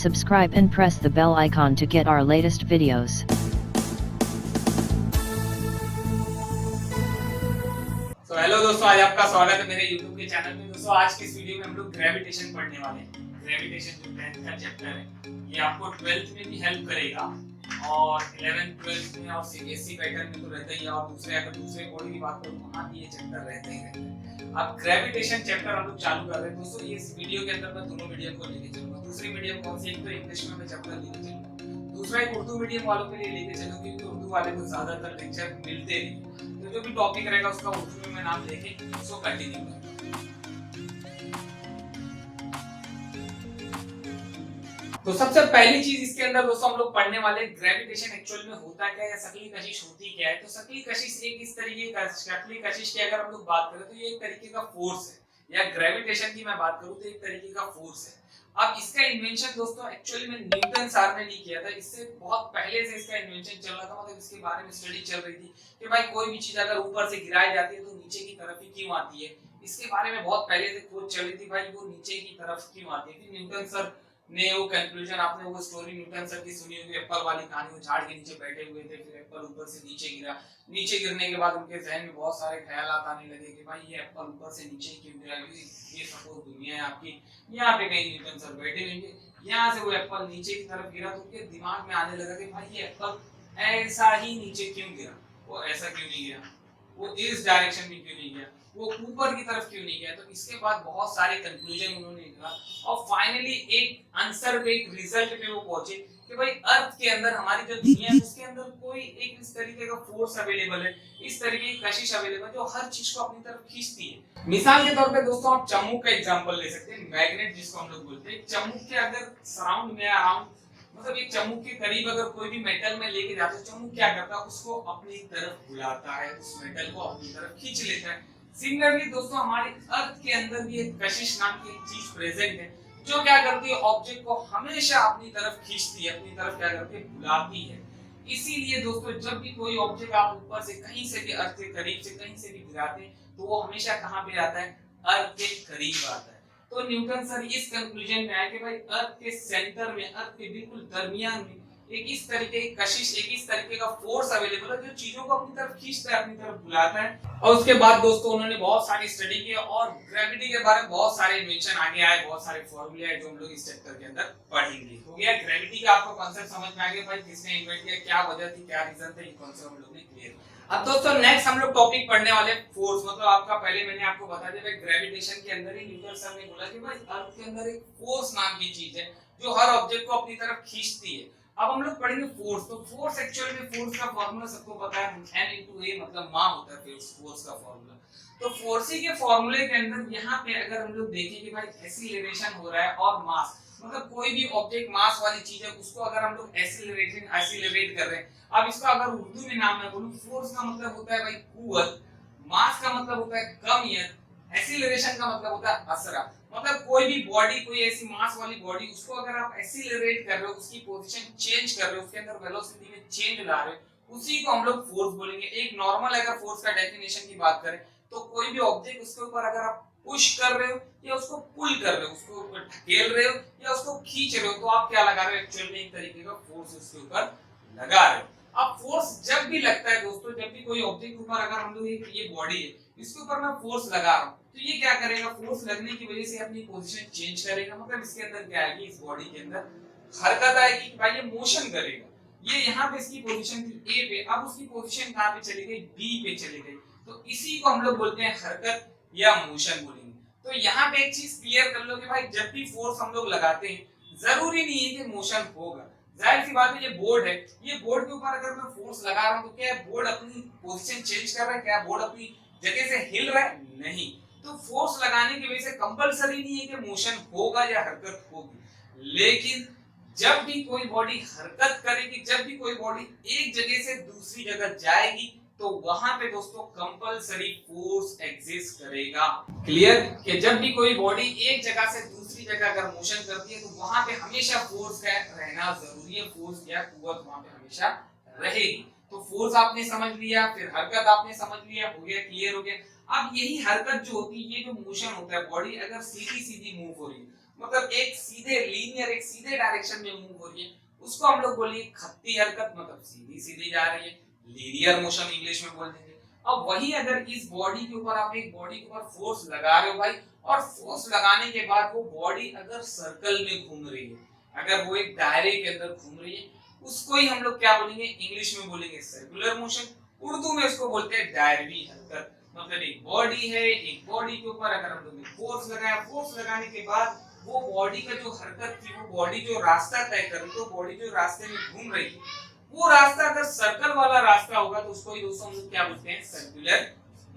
subscribe and press the bell icon to get our latest videos. तो hello दोस्तों, आज आपका स्वागत है मेरे YouTube के चैनल में। दोस्तों आज की इस वीडियो में हम लोग ग्रेविटेशन पढ़ने वाले हैं। ग्रेविटेशन जो 10th का चैप्टर है, ये आपको 12th में भी हेल्प करेगा और 11th 12th में और CBSE पैटर्न में तो रहता ही है, और दूसरे बॉडी की बात करूं वहां भी ये चैप्टर रहते ही रहते हैं। अब ग्रेविटेशन चैप्टर हम लोग चालू कर रहे हैं दोस्तों। इस वीडियो के अंदर मैं दोनों मीडियम को लेके चलूंगा। दूसरी मीडियम कौन सी? एक तो इंग्लिश में मैं चैप्टर लेके चलूंगा, दूसरा एक उर्दू मीडियम वालों के लिए लेके चलूंगा, क्योंकि उर्दू वाले को ज्यादातर लेक्चर मिलते नहीं। तो जो भी टॉपिक रहेगा उसका उर्दू में मैं नाम लेके उसको कंटिन्यू करूंगा। तो सबसे पहली चीज इसके अंदर दोस्तों हम लोग पढ़ने वाले ग्रेविटेशन एक्चुअल में होता क्या है, शकली कशिश होती क्या है। तो शकली कशिश एक इस तरीके का, शकली कशिश की अगर हम लोग बात करें तो ये एक तरीके का फोर्स है, या ग्रेविटेशन की मैं बात करूं तो एक तरीके का फोर्स है। अब इसका इन्वेंशन दोस्तों एक्चुअली में न्यूटन सर ने नहीं किया था, इससे बहुत पहले से इसका इन्वेंशन चल रहा था। मतलब इसके बारे में स्टडी चल रही थी कि भाई कोई भी चीज अगर ऊपर से गिराई जाती है तो नीचे की तरफ ही क्यों आती है। इसके बारे में बहुत पहले से खोज चल रही थी, भाई वो नीचे की तरफ क्यों आती है। फिर न्यूटन सर ने वो कंक्लूजन, आपने वो स्टोरी न्यूटन सर की सुनी होगी, एप्पल वाली कहानी, वो झाड़ के नीचे बैठे हुए थे, फिर एप्पल ऊपर से नीचे गिरा। नीचे गिरने के बाद उनके जहन में बहुत सारे ख्यालात आने लगे कि भाई ये एप्पल ऊपर से नीचे क्यों गिरा, ये सपोज दुनिया है आपकी, यहाँ पे कहीं न्यूटन सर बैठे होंगे, यहाँ से वो एप्पल नीचे की तरफ गिरा तो उनके दिमाग में आने लगा कि भाई ये एप्पल ऐसा ही नीचे क्यों गिरा, वो ऐसा क्यों नहीं गिरा, वो इस डायरेक्शन में क्यों नहीं गया, वो ऊपर की तरफ क्यों नहीं गया। तो इसके बाद बहुत सारे कंक्लूजन उन्होंने निकाला और फाइनली एक आंसर पे, एक रिजल्ट पे वो पहुंचे कि भाई अर्थ के अंदर, हमारी जो दुनिया है उसके अंदर कोई एक इस तरीके का फोर्स अवेलेबल है, इस तरीके की कशिश अवेलेबल है जो हर चीज को अपनी तरफ खींचती है। मिसाल के तौर पे दोस्तों आप चम्मुक का एग्जांपल ले सकते हैं, मैग्नेट जिसको हम लोग बोलते हैं। चम्मुक के अगर सराउंड में, अराउंड, मतलब एक चम्मुक के करीब अगर कोई भी मेटल में लेके जाते हैं, चम्मुक क्या करता है, उसको अपनी तरफ बुलाता है, उस मेटल को अपनी तरफ खींच लेता है। सिमिलरली दोस्तों हमारे अर्थ के अंदर भी एक कशिश नाम की एक चीज प्रेजेंट है, जो क्या करती है, ऑब्जेक्ट को हमेशा अपनी तरफ खींचती है, अपनी तरफ क्या करती है, बुलाती है। इसीलिए दोस्तों जब भी कोई ऑब्जेक्ट आप ऊपर से कहीं से भी, अर्थ के करीब से कहीं से भी गिराते हैं तो वो हमेशा कहां पे आता है, अर्थ के करीब आता है। तो न्यूटन सर इस कंक्लूजन में आए कि भाई अर्थ के सेंटर में, अर्थ के बिल्कुल दरमियान में एक इस तरीके की कशिश, एक इस तरीके का फोर्स अवेलेबल है जो चीजों को अपनी तरफ खींचता है, अपनी तरफ बुलाता है। और उसके बाद दोस्तों उन्होंने बहुत सारी स्टडी की और ग्रेविटी के बारे में बहुत सारे इन्वेंशन आगे आए, बहुत सारे फॉर्मूले आए जो हम लोग इस चैप्टर के अंदर पढ़ेंगे। हो गया ग्रेविटी का आपको कांसेप्ट समझ में आ गया, भाई किसने इन्वेंट किया, क्या वजह थी, क्या रीजन थे, ये कांसेप्ट हम लोग ने क्लियर। अब दोस्तों नेक्स्ट हम लोग टॉपिक पढ़ने वाले फोर्स। मतलब आपका पहले मैंने आपको बता दिया भाई ग्रेविटेशन के अंदर ही न्यूटन सर ने बोला कि भाई अर्थ के अंदर एक फोर्स नाम की चीज है जो हर ऑब्जेक्ट को अपनी तरफ खींचती है। अब हम लोग पढ़ेंगे फोर्स। तो फोर्स एक्चुअली में, फोर्स का फार्मूला सबको पता है, N × A मतलब मास होता है फोर्स का फार्मूला। तो फोर्स के फार्मूले के अंदर यहाँ पे अगर हम लोग देखें कि भाई एक्सीलरेशन हो रहा है और मास, मतलब कोई भी ऑब्जेक्ट मास वाली चीज है उसको अगर हम लोग एक्सीलरेट कर रहे हैं। अब इसका अगर उर्दू में नाम मैं बोलूं, फोर्स का मतलब होता है भाई कुव्वत, मास का मतलब होता है कमियत, एक्सीलरेशन का मतलब होता है असरा। मतलब कोई भी बॉडी, कोई ऐसी मास वाली बॉडी, उसको अगर आप एक्सीलरेट कर रहे हो, उसकी पोजीशन चेंज कर रहे हो, उसके अंदर वेलोसिटी में चेंज ला रहे हो, उसी को हम लोग फोर्स बोलेंगे। एक नॉर्मल अगर फोर्स का डेफिनेशन की बात करें तो कोई भी ऑब्जेक्ट, उसके ऊपर अगर आप पुश कर रहे हो या उसको पुल कर रहे हो, उसको ढकेल रहे हो या उसको खींच रहे हो, तो आप क्या लगा रहे हो, एक्चुअल में एक तरीके का फोर्स उसके ऊपर लगा रहे हो। अब फोर्स जब भी लगता है दोस्तों, जब भी कोई ऑब्जेक्ट ऊपर, अगर हम लोग ये बॉडी है, इसके ऊपर मैं फोर्स लगा रहा हूं, तो ये क्या करेगा, फोर्स लगने की वजह से अपनी पोजीशन चेंज करेगा। मतलब इसके अंदर क्या आएगी, इस बॉडी के अंदर हरकत आएगी, भाई ये मोशन करेगा। ये यहाँ पे इसकी पोजीशन थी ए पे, अब उसकी पोजीशन कहां पे चली गई, बी पे चली गई। तो इसी को हम लोग बोलते हैं हरकत या मोशन बोलेंगे। तो यहाँ पे एक चीज क्लियर कर लो कि भाई जब भी फोर्स हम लोग लगाते हैं, जरूरी नहीं है कि मोशन होगा। जाहिर सी बात है, ये बोर्ड है, ये बोर्ड के ऊपर अगर मैं फोर्स लगा रहा हूं तो क्या बोर्ड अपनी पोजीशन चेंज कर रहा है, क्या बोर्ड अपनी जगह से हिल रहा है, नहीं। तो फोर्स लगाने की वजह से कंपलसरी नहीं है कि मोशन होगा या हरकत होगी। लेकिन जब भी कोई बॉडी हरकत करेगी, जब भी कोई बॉडी एक जगह से दूसरी जगह जाएगी, तो वहां पे दोस्तों कंपलसरी फोर्स एग्जिस्ट करेगा। क्लियर? कि जब भी कोई बॉडी एक जगह से दूसरी जगह अगर मोशन करती है तो वहां पे हमेशा फोर्स का रहना जरूरी है, फोर्स या कुव्वत वहां पे हमेशा रहेगी। तो फोर्स आपने समझ लिया, फिर हरकत आपने समझ लिया, हो गया, क्लियर हो गया। अब यही हरकत जो होती है, ये जो मोशन होता है, बॉडी अगर सीधी सीधी मूव हो रही है, मतलब एक सीधे लीनियर, एक सीधे डायरेक्शन में मूव हो रही है, उसको हम लोग बोलेंगे खत्ती हरकत, मतलब सीधी सीधी जा रही है, लीनियर मोशन इंग्लिश में बोल देंगे। अब वही अगर इस बॉडी के ऊपर आप एक बॉडी के ऊपर फोर्स लगा रहे हो भाई, और फोर्स लगाने के बाद वो बॉडी अगर सर्कल में घूम रही है, अगर वो एक दायरे के अंदर घूम रही है, उसको ही हम लोग क्या बोलेंगे, इंग्लिश में बोलेंगे सर्कुलर मोशन, उर्दू में उसको बोलते हैं दायरवी हरकत। मतलब एक बॉडी है, एक बॉडी के ऊपर अगर हम लोग ने फोर्स लगाया, फोर्स लगाने के बाद वो बॉडी का जो हरकत थी, वो बॉडी जो रास्ता तय कर रही, तो बॉडी जो रास्ते में घूम रही थी, वो रास्ता अगर सर्कल वाला रास्ता होगा तो उसको ही दोस्तों हम लोग क्या बोलते हैं, सर्कुलर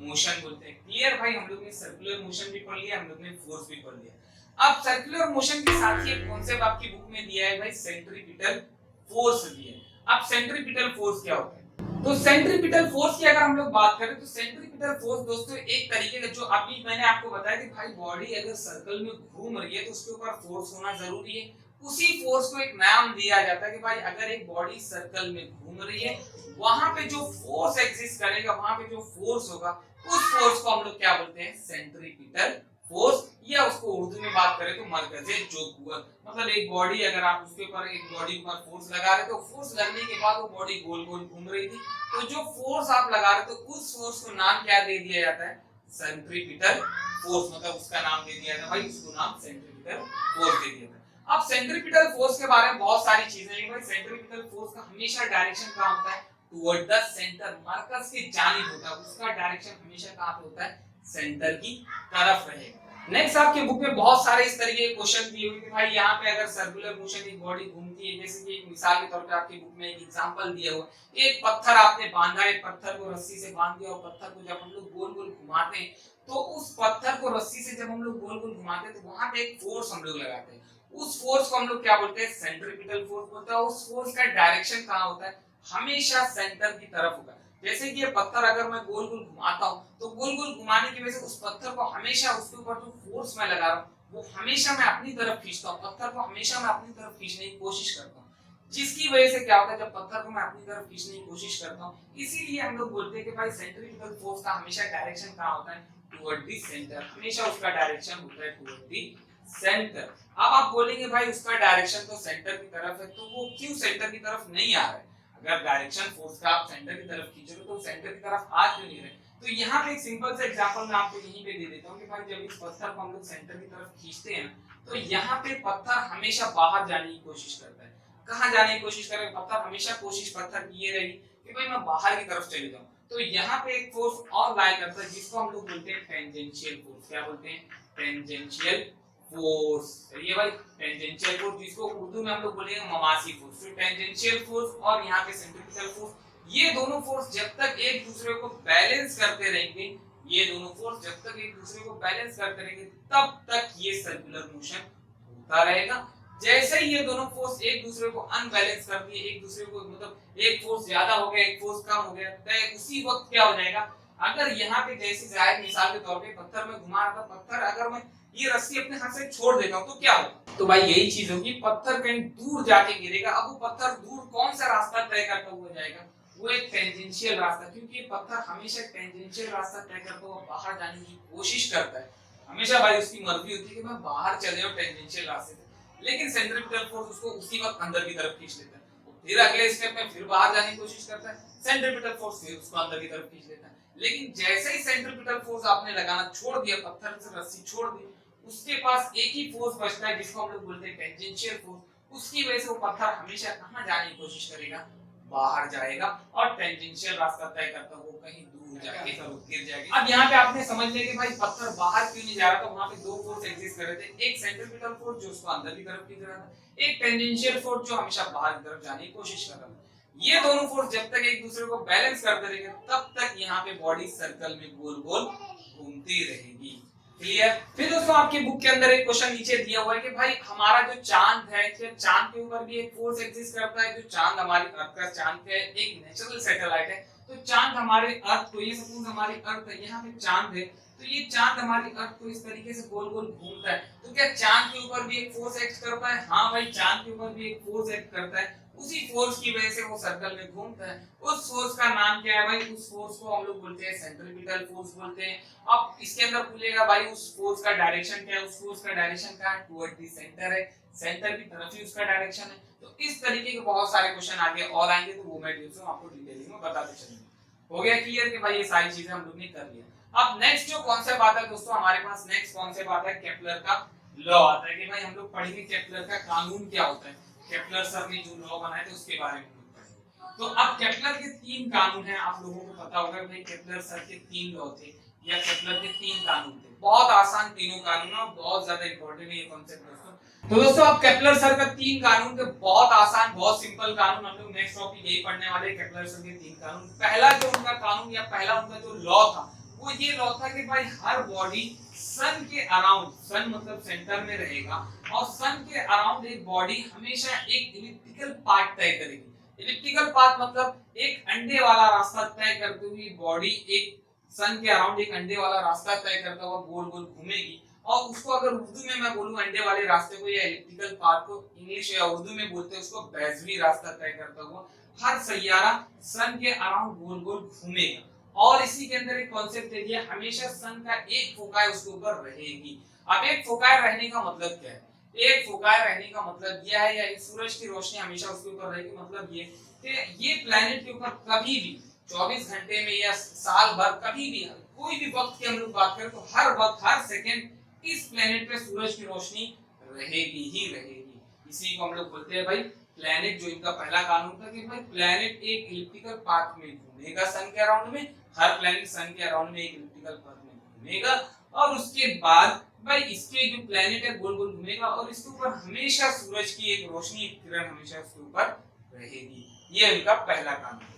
मोशन बोलते हैं। क्लियर भाई, हम लोग ने सर्कुलर मोशन भी पढ़ लिया, हम लोग ने फोर्स भी पढ़ लिया। अब सर्कुलर मोशन के साथ ही एक कॉन्सेप्ट आपकी बुक में दिया है भाई, सेंट्रीपिटल फोर्स दिया है। अब सेंट्रीपिटल फोर्स क्या होता है? तो सेंट्रीपिटल फोर्स की अगर हम लोग बात करें तो सेंट्रीपिटल फोर्स दोस्तों एक तरीके का, जो अभी मैंने आपको बताया कि भाई बॉडी अगर सर्कल में घूम रही है तो उसके ऊपर फोर्स होना जरूरी है, उसी फोर्स को एक नाम दिया जाता है कि भाई अगर एक बॉडी सर्कल में घूम रही है, वहां पे जो फोर्स एग्जिस्ट करेगा, वहां पे जो फोर्स होगा, उस फोर्स को हम लोग क्या बोलते हैं, सेंट्रीपिटल फोर्स, या उसको उर्दू में बात करें तो मरकजे जो कुव्वत। मतलब एक बॉडी अगर आप उसके ऊपर, एक बॉडी पर फोर्स लगा रहे तो फोर्स लगने के बाद वो बॉडी गोल गोल घूम रही थी, तो जो फोर्स आप लगा रहे तो उस फोर्स को नाम क्या दे दिया जाता है, सेंट्रीपिटल फोर्स। मतलब उसका नाम दे दिया जाता है भाई, उसको नाम सेंट्रीपिटल फोर्स दे दिया जाता है। अब सेंट्रीपिटल फोर्स के बारे में बहुत सारी चीजें हैं भाई। सेंट्रीपिटल फोर्स का हमेशा डायरेक्शन कहां होता है, टुवर्ड द सेंटर, मरकज की जानिब होता है, उसका डायरेक्शन हमेशा कहां पे होता है, सेंटर की तरफ रहेगा। नेक्स्ट आपके बुक में बहुत सारे इस तरीके के क्वेश्चन दिए हुए कि भाई यहाँ पे अगर सर्कुलर मोशन एक बॉडी घूमती है, जैसे कि एक मिसाल के तौर पे आपकी बुक में एक एग्जांपल दिया हुआ, एक पत्थर आपने बांधा, एक पत्थर को रस्सी से बांध दिया, और पत्थर को जब हम लोग गोल गोल घुमाते हैं, तो उस पत्थर को रस्सी से जब हम लोग गोल गोल घुमाते हैं तो वहां पे एक फोर्स हम लोग लगाते हैं, उस फोर्स को हम लोग क्या बोलते हैं, सेंट्रीपिटल फोर्स बोलते हैं। उस फोर्स का डायरेक्शन कहाँ होता है, हमेशा सेंटर की तरफ होगा। जैसे कि ये पत्थर अगर मैं गोल गोल घुमाता हूँ, तो गोल गोल घुमाने की वजह से उस पत्थर को हमेशा, उसके ऊपर जो फोर्स मैं लगा रहा हूँ वो हमेशा मैं अपनी तरफ खींचता हूँ, पत्थर को हमेशा मैं अपनी तरफ खींचने की कोशिश करता हूँ, जिसकी वजह से क्या होता है, जब पत्थर को मैं अपनी तरफ खींचने की कोशिश करता हूँ, इसीलिए हम लोग बोलते हैं कि भाई सेंट्रीपिटल फोर्स का हमेशा डायरेक्शन कहाँ होता है, टुवर्ड द सेंटर, हमेशा उसका डायरेक्शन होता है टुवर्ड द सेंटर। अब आप बोलेंगे भाई उसका डायरेक्शन तो सेंटर की तरफ है, तो वो क्यों सेंटर की तरफ नहीं आ रहा है? अगर डायरेक्शन फोर्स का आप सेंटर की तरफ खींच रहे हो तो सेंटर की तरफ आ क्यों नहीं रहे? तो यहाँ पे एक सिंपल सा एग्जांपल मैं आपको यहीं पे दे देता हूँ कि भाई जब इस पत्थर को हम लोग सेंटर की तरफ खींचते हैं तो यहाँ पे पत्थर हमेशा बाहर जाने की कोशिश करता है। कहाँ जाने की कोशिश करे पत्थर? हमेशा कोशिश पत्थर की ये रहेगी कि भाई मैं बाहर की तरफ चले जाऊँ। तो यहाँ पे एक फोर्स और लाई करता है जिसको हम लोग बोलते हैं टेंजेंशियल फोर्स। क्या बोलते हैं? Tangential force. ये भाई टेंजेंशियल फोर्स, जिसको उर्दू में हम लोग बोलेंगे ममासी फोर्स। तो टेंजेंशियल फोर्स और यहाँ पे सेंट्रीपिटल फोर्स, ये दोनों फोर्स जब तक एक दूसरे को बैलेंस करते रहेंगे, ये दोनों फोर्स जब तक एक दूसरे को बैलेंस करते रहेंगे तब तक ये सर्कुलर मोशन होता रहेगा। जैसे ही ये दोनों फोर्स एक दूसरे को अनबैलेंस कर दिए, एक दूसरे को मतलब एक फोर्स ज्यादा हो गया, एक फोर्स कम हो गया, तो उसी वक्त क्या हो जाएगा, अगर यहाँ पे जैसे जाहिर मिसाल के तौर पे पत्थर में घुमा रहा था, पत्थर अगर मैं ये रस्सी अपने हाथ से छोड़ देता हूँ तो क्या होगा? तो भाई यही चीज होगी, पत्थर कहीं दूर जाके गिरेगा। अब वो पत्थर दूर कौन सा रास्ता तय करता हुआ जाएगा? वो एक टेंजेंशियल रास्ता, क्योंकि पत्थर हमेशा टेंजेंशियल रास्ता तय करता हुआ बाहर जाने की कोशिश करता है। हमेशा भाई उसकी मर्जी होती है कि मैं बाहर चले जाऊं टेंजेंशियल रास्ते से, लेकिन सेंट्रीपिटल फोर्स उसको उसी वक्त अंदर की तरफ खींच लेता है। फिर अगले स्टेप में फिर बाहर जाने की कोशिश करता है, सेंट्रीपिटल फोर्स फिर उसको अंदर की तरफ खींच लेता है। लेकिन जैसे ही सेंट्रीपिटल फोर्स आपने लगाना छोड़ दिया, पत्थर से रस्सी छोड़ दी, उसके पास एक ही फोर्स बचता है जिसको हम लोग बोलते हैं टेंजेंशियल फोर्स। उसकी वजह से वो पत्थर हमेशा कहां जाने की कोशिश करेगा? बाहर जाएगा, और टेंजेंशियल रास्ता तय करता वो कहीं दूर जाके गिर जाएगा। अब यहाँ पे आपने समझ लिया कि भाई पत्थर बाहर क्यों नहीं जा रहा था, वहां पे दो फोर्स एग्जिस्ट कर रहे थे, एक सेंट्रीपिटल फोर्स जो उसको अंदर की तरफ खींच रहा था, एक टेंजेंशियल फोर्स जो हमेशा बाहर की तरफ जाने की कोशिश कर रहा था। ये दोनों फोर्स जब तक एक दूसरे को बैलेंस करते रहेंगे तब तक यहाँ पे बॉडी सर्कल में गोल गोल घूमती रहेगी। क्लियर? फिर दोस्तों आपकी बुक के अंदर एक क्वेश्चन नीचे दिया हुआ है कि भाई हमारा जो चांद है, क्या चांद के ऊपर भी एक फोर्स एग्जिस्ट करता है? जो चांद हमारी अर्थ का, चांद का एक नेचुरल सैटेलाइट है, तो चांद हमारे अर्थ को, ये सपोज हमारी अर्थ है, यहाँ पे चांद है, तो ये चांद हमारी अर्थ को इस तरीके से गोल गोल घूमता है, तो क्या चांद के ऊपर भी एक फोर्स एक्ट करता है? हाँ भाई, चांद के ऊपर भी एक फोर्स एक्ट करता है। उसी फोर्स की वजह से वो सर्कल में घूमता है। उस फोर्स का नाम क्या है भाई? उस फोर्स को हम लोग बोलते हैं सेंट्रीपिटल फोर्स बोलते हैं। अब इसके अंदर पूछेगा भाई उस फोर्स का डायरेक्शन क्या है? उस फोर्स का डायरेक्शन क्या है? टुवर्ड द सेंटर है, सेंटर की तरफ ही उसका डायरेक्शन है। तो इस तरीके के बहुत सारे क्वेश्चन आगे और आएंगे, तो वो मैं आपको डिटेलिंग में बताते चलूंगा। हो गया क्लियर कि भाई ये सारी चीजें हम लोग ने कर लिया। अब नेक्स्ट जो कॉन्सेप्ट आता है दोस्तों, हमारे पास नेक्स्ट कॉन्सेप्ट आता है केपलर का लॉ आता है कि भाई हम लोग पढ़ेंगे केपलर का कानून क्या होता है। केपलर सर ने जो लॉ बनाए थे उसके बारे में हम लोग पढ़ेंगे। तो अब केपलर के 3 कानून हैं, आप लोगों को पता होगा भाई केपलर सर के 3 लॉ थे या केपलर के 3 कानून थे। बहुत आसान तीनों कानून और बहुत ज्यादा इंपॉर्टेंट है ये कॉन्सेप्ट दोस्तों। तो दोस्तों अब केपलर सर का 3 कानून थे, बहुत आसान बहुत सिंपल कानून। हम लोग नेक्स्ट टॉपिक यही पढ़ने वाले हैं, केपलर सर के 3 कानून। पहला जो उनका कानून या पहला उनका जो लॉ था वो ये लॉ था कि भाई हर बॉडी सन के अराउंड, सन मतलब सेंटर में रहेगा, और सन के अराउंड एक बॉडी हमेशा एक इलिप्टिकल पाथ तय करेगी। इलिप्टिकल पाथ मतलब एक अंडे वाला रास्ता तय करते हुए बॉडी एक सन के अराउंड एक अंडे वाला रास्ता तय करता हुआ गोल गोल घूमेगी। और उसको अगर उर्दू में मैं बोलूं अंडे वाले रास्ते को या इलिप्टिकल पाथ को, इंग्लिश या उर्दू में बोलते हैं उसको बेज़वी रास्ता तय करता हुआ हर सैयारा सन के अराउंड गोल गोल घूमेगा। और इसी के अंदर एक कॉन्सेप्ट दे दिया, हमेशा सन का एक फोकाई उसके ऊपर रहेगी। अब एक फोकाई रहने का मतलब क्या है? एक फोकाई रहने का मतलब यह है या सूरज की रोशनी हमेशा उसके ऊपर रहेगी, मतलब ये कि ये प्लेनेट के ऊपर कभी भी 24 घंटे में या साल भर कभी भी कोई भी वक्त की हम लोग बात करें तो हर वक्त हर सेकंड इस प्लेनेट पे सूरज की रोशनी रहेगी ही रहेगी। इसी को हम लोग बोलते हैं भाई प्लेनेट। जो इनका पहला कानून था कि भाई प्लेनेट एक इलिप्टिकल पाथ में घूमेगा सन के अराउंड में, हर प्लेनेट सन के अराउंड में एक इलिप्टिकल पाथ में घूमेगा, और उसके बाद भाई इसके जो प्लेनेट है गोल गोल घूमेगा और इसके ऊपर हमेशा सूरज की एक रोशनी एक किरण हमेशा उसके ऊपर रहेगी। ये उनका पहला कानून।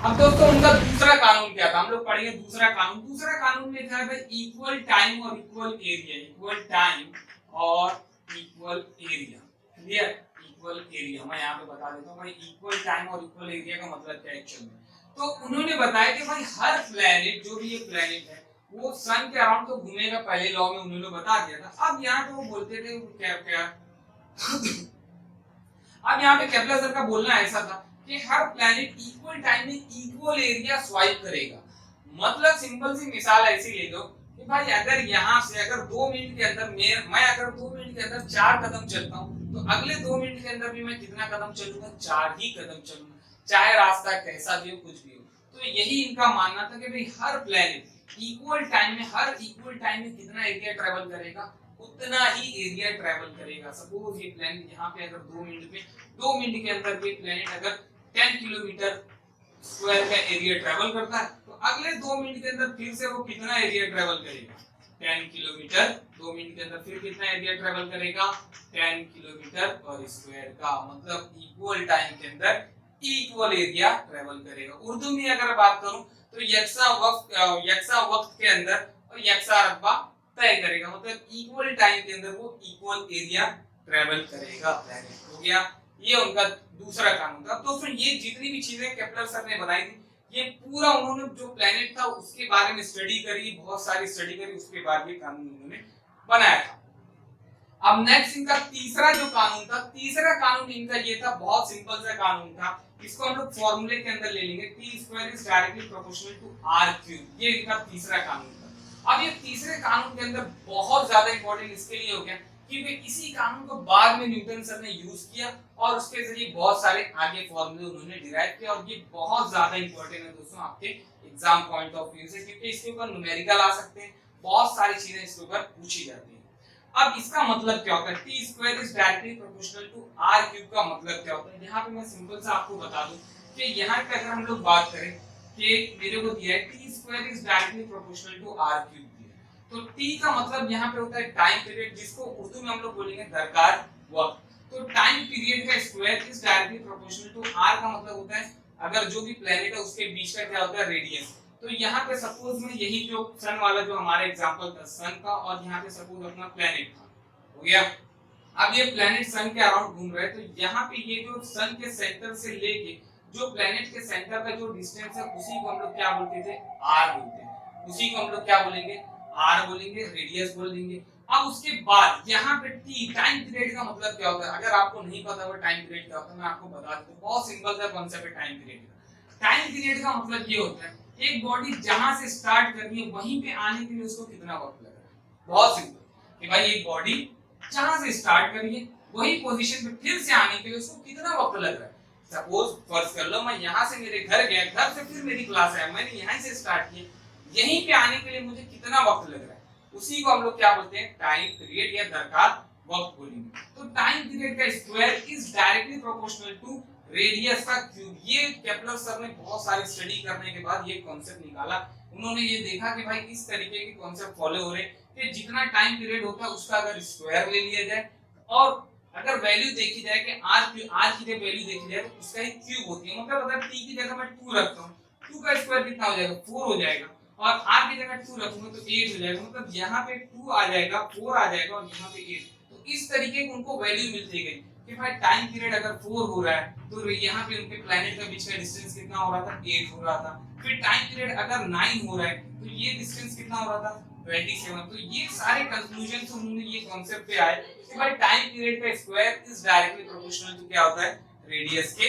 अब दोस्तों उनका दूसरा कानून क्या था, हम लोग पढ़ेंगे दूसरा कानून। दूसरा कानून में था भाई इक्वल टाइम और इक्वल एरिया। इक्वल टाइम और equal area. Clear? Equal area मैं यहाँ पे बता देता हूँ भाई इक्वल टाइम और इक्वल एरिया का मतलब क्या है एक्चुअल में। तो उन्होंने बताया कि भाई हर प्लेनेट, जो भी ये प्लेनेट है वो सन के अराउंड तो घूमेगा, पहले लॉ में उन्होंने बता दिया था। अब यहाँ पे वो बोलते थे क्या क्या अब यहाँ पे केपलर सर का बोलना ऐसा था कि हर प्लेनेट इक्वल टाइम में इक्वल एरिया स्वाइप करेगा। मतलब सिंपल सी मिसाल ऐसी ले लो कि भाई अगर यहाँ से अगर 2 मिनट के अंदर मैं अगर 2 मिनट के अंदर 4 कदम चलता हूँ तो अगले 2 मिनट के अंदर भी मैं कितना कदम चलूंगा? 4 ही कदम चलूंगा, चाहे रास्ता कैसा भी हो, कुछ भी हो। तो यही इनका मानना था कि भाई हर प्लेनेट इक्वल टाइम में, हर इक्वल टाइम में कितना एरिया ट्रेवल करेगा? उतना ही एरिया ट्रेवल करेगा। सपोज ये प्लेनेट यहाँ पे अगर 2 मिनट के अंदर ये प्लेनेट अगर 10 किलोमीटर स्क्वायर का एरिया ट्रेवल करता है तो अगले 2 मिनट के अंदर फिर से वो कितना एरिया ट्रेवल करेगा? 10 किलोमीटर। 2 मिनट के अंदर फिर कितना एरिया ट्रेवल करेगा? 10 किलोमीटर पर स्क्वायर का मतलब इक्वल टाइम के अंदर इक्वल एरिया ट्रेवल करेगा। उर्दू में अगर बात करूं तो यकसा वक्त के अंदर और यकसा रकबा तय करेगा, मतलब इक्वल टाइम के अंदर वो इक्वल एरिया ट्रेवल करेगा प्लेनेट। हो गया, ये उनका दूसरा कानून था। दोस्तों ये जितनी भी चीजें केपलर सर ने बनाई थी ये पूरा उन्होंने जो प्लेनेट था उसके बारे में स्टडी करी, बहुत सारी स्टडी करी, उसके बाद ये कानून उन्होंने बनाया था। अब नेक्स्ट इनका तीसरा जो कानून था, तीसरा कानून इनका ये था, बहुत सिंपल सा कानून था। इसको हम लोग फॉर्मूले के अंदर ले लेंगे, t square is directly proportional to r cube. ये इनका तीसरा कानून था। अब ये तीसरे कानून के अंदर बहुत ज्यादा इंपॉर्टेंट इसके लिए हो गया क्योंकि इसी कानून को बाद में न्यूटन सर ने यूज किया और उसके जरिए बहुत सारे आगे फॉर्मूले उन्होंने डिराइव किया, और ये बहुत ज्यादा इंपॉर्टेंट है दोस्तों आपके एग्जाम पॉइंट ऑफ व्यू से, क्योंकि इसके ऊपर न्यूमेरिकल आ सकते हैं, बहुत सारी चीजें इसके ऊपर पूछी जाती है। अब इसका मतलब क्या होता है? t square is directly proportional to r cube का मतलब क्या होता है? यहाँ पे मैं सिंपल सा आपको बता दूं कि यहाँ पे अगर हम लोग बात करें कि मेरे को दिया है t square is directly proportional to r cube, तो t का मतलब यहाँ पे होता है टाइम पीरियड, जिसको उर्दू में हम लोग बोलेंगे दरकार वक्त। तो टाइम पीरियड का square is directly proportional to r का मतलब होता है अगर जो भी प्लेनेट है उसके बीच का क्या होता है? रेडियस। तो यहाँ पे सपोज में यही जो सन वाला जो हमारा एग्जांपल था सन का, और यहाँ पे सपोज अपना प्लेनेट था, हो गया। अब ये प्लेनेट सन के अराउंड घूम रहा है, तो यहाँ पे ये जो सन के सेंटर से लेके जो प्लेनेट के सेंटर का जो डिस्टेंस है उसी को हम लोग क्या बोलते थे? r बोलते हैं। उसी को हम लोग क्या बोलेंगे? r बोलेंगे, रेडियस बोल देंगे। अब उसके बाद यहाँ पे टी टाइम पीरियड का मतलब क्या होता है, अगर आपको नहीं पता वो टाइम पीरियड क्या होता है, मैं आपको बता देता हूँ। बहुत सिंपल सा कॉन्सेप्ट है टाइम पीरियड का। टाइम पीरियड का मतलब ये होता है एक बॉडी जहां से स्टार्ट कर रही है वहीं पे आने के लिए उसको कितना वक्त लग रहा है। बहुत सिंपल कि भाई एक बॉडी जहां से स्टार्ट कर रही है वही पोजीशन पे फिर से आने के लिए उसको कितना वक्त लग रहा है। सपोज फर्ज कर लो मैं यहाँ से मेरे घर गया, घर से फिर मेरी क्लास है, मैंने यहीं से स्टार्ट किया, यहीं पे आने के लिए मुझे कितना वक्त लग रहा है, उसी को हम लोग क्या बोलते हैं, टाइम पीरियड या दरकार वक्त बोलेंगे। तो टाइम पीरियड का square is directly proportional to radius का क्यूब। ये केपलर सर ने बहुत सारी स्टडी करने के बाद ये कॉन्सेप्ट निकाला। उन्होंने ये देखा कि भाई इस तरीके के कॉन्सेप्ट फॉलो हो रहे कि जितना टाइम पीरियड होता है उसका अगर स्क्वायर ले लिया जाए और अगर वैल्यू देखी जाए कि आर की जब वैल्यू देखी जाए तो उसका ही क्यूब होती है। मतलब अगर टी की जगह मैं 2 रखता हूँ, 2 का स्क्वायर कितना हो जाएगा, 4 हो जाएगा, और r की जगह 2 रखूंगा तो 8 हो जाएगा। मतलब यहाँ पे 2 आ जाएगा, 4 आ जाएगा और यहाँ पे 8। तो इस तरीके की उनको वैल्यू मिलती गई कि भाई टाइम पीरियड अगर 4 हो रहा है तो यहाँ पे उनके प्लैनेट के बीच का डिस्टेंस कितना हो रहा था, 8 हो रहा था। फिर टाइम पीरियड अगर 9 हो रहा है तो ये डिस्टेंस कितना हो रहा था, 27। तो ये सारे कंक्लूजन से उन्होंने ये कॉन्सेप्ट पे आए कि भाई टाइम पीरियड का square is directly proportional to क्या होता है, रेडियस के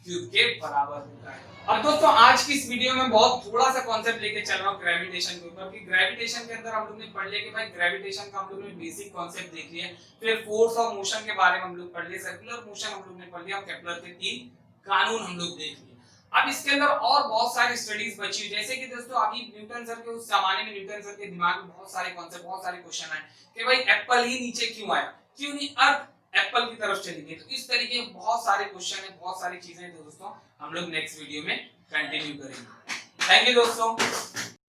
क्यूब के बराबर होता है। अब दोस्तों आज की इस वीडियो में बहुत थोड़ा सा कॉन्सेप्ट लेके चल रहा हूँ ग्रेविटेशन के ऊपर। कि ग्रेविटेशन के अंदर हम लोग ने पढ़ लिया कि भाई ग्रेविटेशन का हम लोग ने बेसिक कॉन्सेप्ट देख लिया, फिर फोर्स ऑफ मोशन के बारे में हम लोग पढ़ लिए, सर्कुलर मोशन हम लोग ने पढ़ लिया, केपलर के 3 कानून हम लोग देख लिए। अब इसके अंदर और बहुत सारी स्टडीज बची हुई, जैसे कि दोस्तों अभी न्यूटन सर के उस जमाने में न्यूटन सर के दिमाग में बहुत सारे कॉन्सेप्ट, बहुत सारे क्वेश्चन आए कि भाई एप्पल ही नीचे क्यों आया, क्यों नहीं अर्थ एप्पल की तरफ चली गई। तो इस तरीके के बहुत सारे क्वेश्चन है, बहुत सारी चीजें दोस्तों हम लोग नेक्स्ट वीडियो में कंटिन्यू करेंगे। थैंक यू दोस्तों।